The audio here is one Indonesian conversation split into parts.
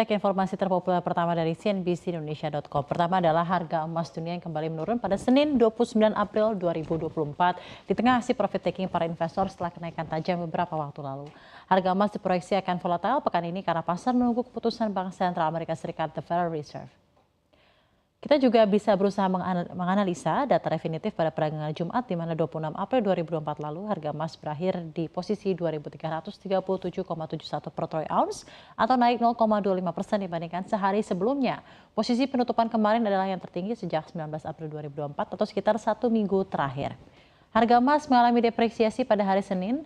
Kita ke informasi terpopuler pertama dari CNBC-Indonesia.com. Pertama adalah harga emas dunia yang kembali menurun pada Senin 29 April 2024 di tengah aksi profit taking para investor setelah kenaikan tajam beberapa waktu lalu. Harga emas diproyeksi akan volatile pekan ini karena pasar menunggu keputusan Bank Sentral Amerika Serikat, The Federal Reserve. Kita juga bisa berusaha menganalisa data definitif pada perdagangan Jumat di mana 26 April 2024 lalu harga emas berakhir di posisi 2.337,71 per troy ounce atau naik 0,25% dibandingkan sehari sebelumnya. Posisi penutupan kemarin adalah yang tertinggi sejak 19 April 2024 atau sekitar 1 minggu terakhir. Harga emas mengalami depresiasi pada hari Senin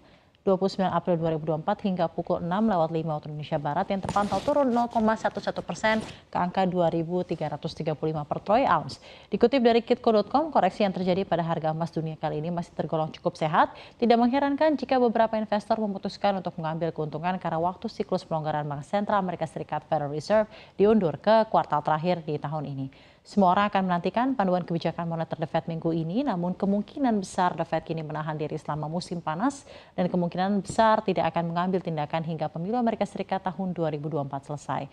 29 April 2024 hingga pukul 6:05 waktu Indonesia Barat yang terpantau turun 0,11% ke angka 2.335 per troy ounce. Dikutip dari Kitco.com, koreksi yang terjadi pada harga emas dunia kali ini masih tergolong cukup sehat. Tidak mengherankan jika beberapa investor memutuskan untuk mengambil keuntungan karena waktu siklus pelonggaran Bank Sentral Amerika Serikat Federal Reserve diundur ke kuartal terakhir di tahun ini. Semua orang akan menantikan panduan kebijakan moneter The Fed minggu ini, namun kemungkinan besar The Fed kini menahan diri selama musim panas dan kemungkinan besar tidak akan mengambil tindakan hingga pemilu Amerika Serikat tahun 2024 selesai.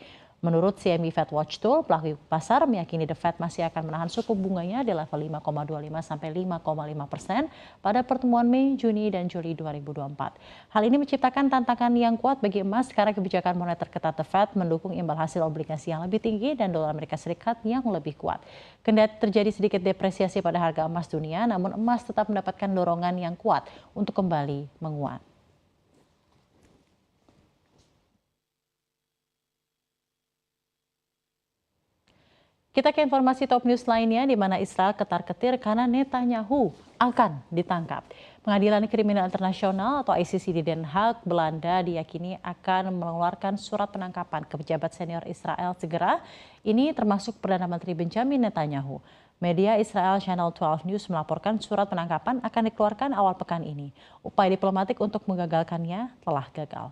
Menurut CME Fed Watch Tool, pelaku pasar meyakini The Fed masih akan menahan suku bunganya di level 5,25 sampai 5,5% pada pertemuan Mei, Juni, dan Juli 2024. Hal ini menciptakan tantangan yang kuat bagi emas karena kebijakan moneter ketat The Fed mendukung imbal hasil obligasi yang lebih tinggi dan dolar Amerika Serikat yang lebih kuat. Kendati terjadi sedikit depresiasi pada harga emas dunia, namun emas tetap mendapatkan dorongan yang kuat untuk kembali menguat. Kita ke informasi top news lainnya di mana Israel ketar-ketir karena Netanyahu akan ditangkap. Pengadilan Kriminal Internasional atau ICC di Den Haag, Belanda diyakini akan mengeluarkan surat penangkapan ke pejabat senior Israel segera. Ini termasuk Perdana Menteri Benjamin Netanyahu. Media Israel Channel 12 News melaporkan surat penangkapan akan dikeluarkan awal pekan ini. Upaya diplomatik untuk menggagalkannya telah gagal.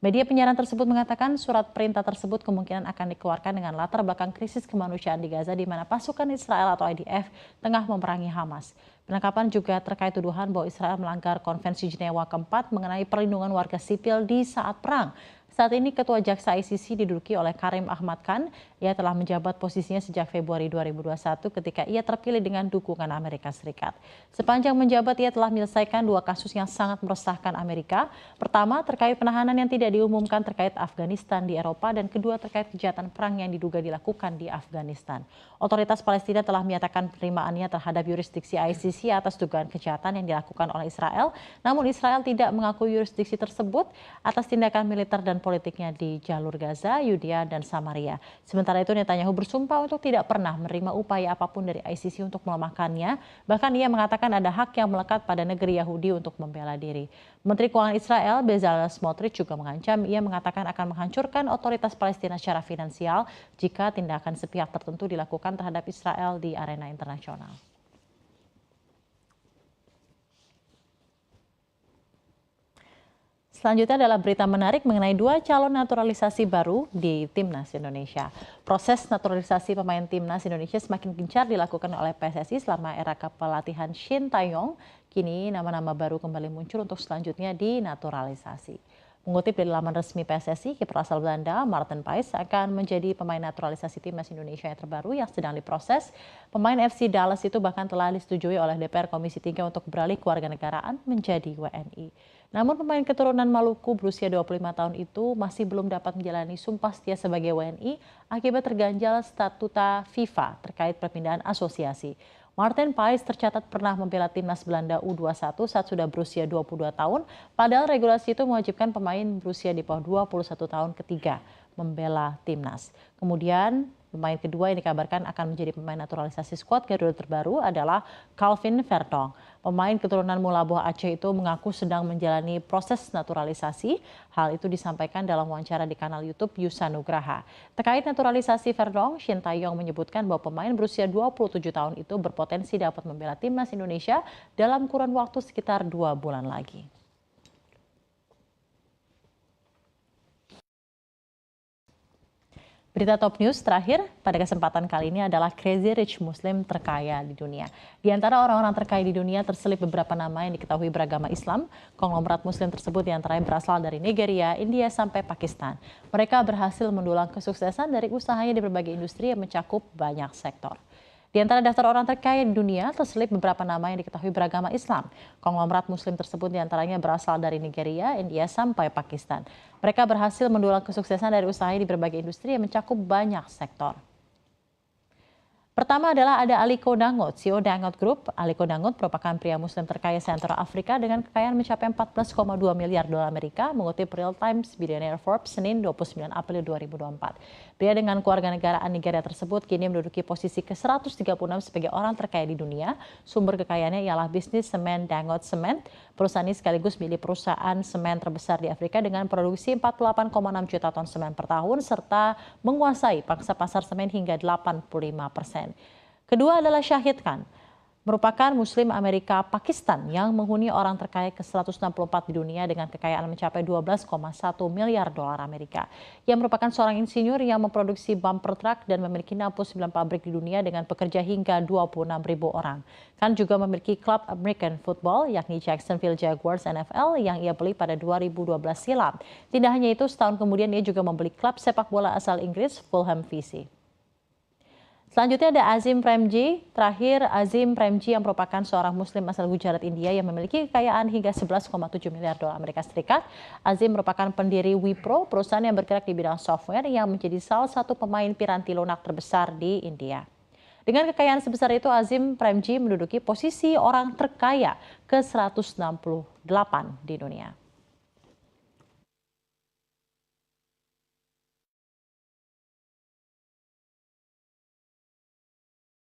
Media penyiaran tersebut mengatakan surat perintah tersebut kemungkinan akan dikeluarkan dengan latar belakang krisis kemanusiaan di Gaza di mana pasukan Israel atau IDF tengah memerangi Hamas. Penangkapan juga terkait tuduhan bahwa Israel melanggar Konvensi Jenewa keempat mengenai perlindungan warga sipil di saat perang. Saat ini Ketua Jaksa ICC diduduki oleh Karim Ahmad Khan. Ia telah menjabat posisinya sejak Februari 2021 ketika ia terpilih dengan dukungan Amerika Serikat. Sepanjang menjabat ia telah menyelesaikan 2 kasus yang sangat meresahkan Amerika. Pertama terkait penahanan yang tidak diumumkan terkait Afghanistan di Eropa dan kedua terkait kejahatan perang yang diduga dilakukan di Afghanistan. Otoritas Palestina telah menyatakan penerimaannya terhadap yurisdiksi ICC atas dugaan kejahatan yang dilakukan oleh Israel. Namun Israel tidak mengakui yurisdiksi tersebut atas tindakan militer dan politiknya di jalur Gaza, Yudea, dan Samaria. Sementara itu Netanyahu bersumpah untuk tidak pernah menerima upaya apapun dari ICC untuk melemahkannya. Bahkan ia mengatakan ada hak yang melekat pada negeri Yahudi untuk membela diri. Menteri Keuangan Israel Bezalel Smotrich juga mengancam, ia mengatakan akan menghancurkan otoritas Palestina secara finansial jika tindakan sepihak tertentu dilakukan terhadap Israel di arena internasional. Selanjutnya adalah berita menarik mengenai 2 calon naturalisasi baru di Timnas Indonesia. Proses naturalisasi pemain Timnas Indonesia semakin gencar dilakukan oleh PSSI selama era kepelatihan Shin Tae-yong. Kini nama-nama baru kembali muncul untuk selanjutnya dinaturalisasi. Mengutip dari laman resmi PSSI, kiper asal Belanda Maarten Paes akan menjadi pemain naturalisasi Timnas Indonesia yang terbaru yang sedang diproses. Pemain FC Dallas itu bahkan telah disetujui oleh DPR Komisi 3 untuk beralih kewarganegaraan menjadi WNI. Namun pemain keturunan Maluku berusia 25 tahun itu masih belum dapat menjalani sumpah setia sebagai WNI akibat terganjal statuta FIFA terkait perpindahan asosiasi. Maarten Paes tercatat pernah membela timnas Belanda U21 saat sudah berusia 22 tahun, padahal regulasi itu mewajibkan pemain berusia di bawah 21 tahun ketiga membela timnas. Kemudian pemain kedua yang dikabarkan akan menjadi pemain naturalisasi skuad Garuda terbaru adalah Calvin Vertonghen. Pemain keturunan mula buah Aceh itu mengaku sedang menjalani proses naturalisasi. Hal itu disampaikan dalam wawancara di kanal YouTube Yusa Nugraha. Terkait naturalisasi Vertonghen, Shin Tae-yong menyebutkan bahwa pemain berusia 27 tahun itu berpotensi dapat membela timnas Indonesia dalam kurun waktu sekitar 2 bulan lagi. Berita top news terakhir pada kesempatan kali ini adalah Crazy Rich Muslim terkaya di dunia. Di antara orang-orang terkaya di dunia terselip beberapa nama yang diketahui beragama Islam. Konglomerat Muslim tersebut diantaranya berasal dari Nigeria, India, sampai Pakistan. Mereka berhasil mendulang kesuksesan dari usahanya di berbagai industri yang mencakup banyak sektor. Di antara daftar orang terkaya di dunia terselip beberapa nama yang diketahui beragama Islam. Konglomerat Muslim tersebut diantaranya berasal dari Nigeria, India, sampai Pakistan. Mereka berhasil mendulang kesuksesan dari usahanya di berbagai industri yang mencakup banyak sektor. Pertama adalah ada Aliko Dangote, CEO Dangote Group. Aliko Dangote merupakan pria Muslim terkaya Sentral Afrika dengan kekayaan mencapai 14,2 miliar dolar Amerika, mengutip Real Times Billionaire Forbes Senin 29 April 2024. Pria dengan kewarganegaraan Nigeria tersebut kini menduduki posisi ke-136 sebagai orang terkaya di dunia. Sumber kekayaannya ialah bisnis semen Dangote Cement. Perusahaan ini sekaligus milik perusahaan semen terbesar di Afrika dengan produksi 48,6 juta ton semen per tahun serta menguasai pangsa pasar semen hingga 85%. Kedua adalah Shahid Khan, merupakan Muslim Amerika Pakistan yang menghuni orang terkaya ke-164 di dunia dengan kekayaan mencapai 12,1 miliar dolar Amerika. Ia merupakan seorang insinyur yang memproduksi bumper truck dan memiliki 69 pabrik di dunia dengan pekerja hingga 26.000 orang. Khan juga memiliki klub American Football yakni Jacksonville Jaguars NFL yang ia beli pada 2012 silam. Tidak hanya itu, setahun kemudian ia juga membeli klub sepak bola asal Inggris Fulham FC. Selanjutnya ada Azim Premji. Terakhir, Azim Premji yang merupakan seorang Muslim asal Gujarat, India yang memiliki kekayaan hingga 11,7 miliar dolar Amerika Serikat. Azim merupakan pendiri Wipro, perusahaan yang bergerak di bidang software yang menjadi salah satu pemain piranti lunak terbesar di India. Dengan kekayaan sebesar itu, Azim Premji menduduki posisi orang terkaya ke-168 di dunia.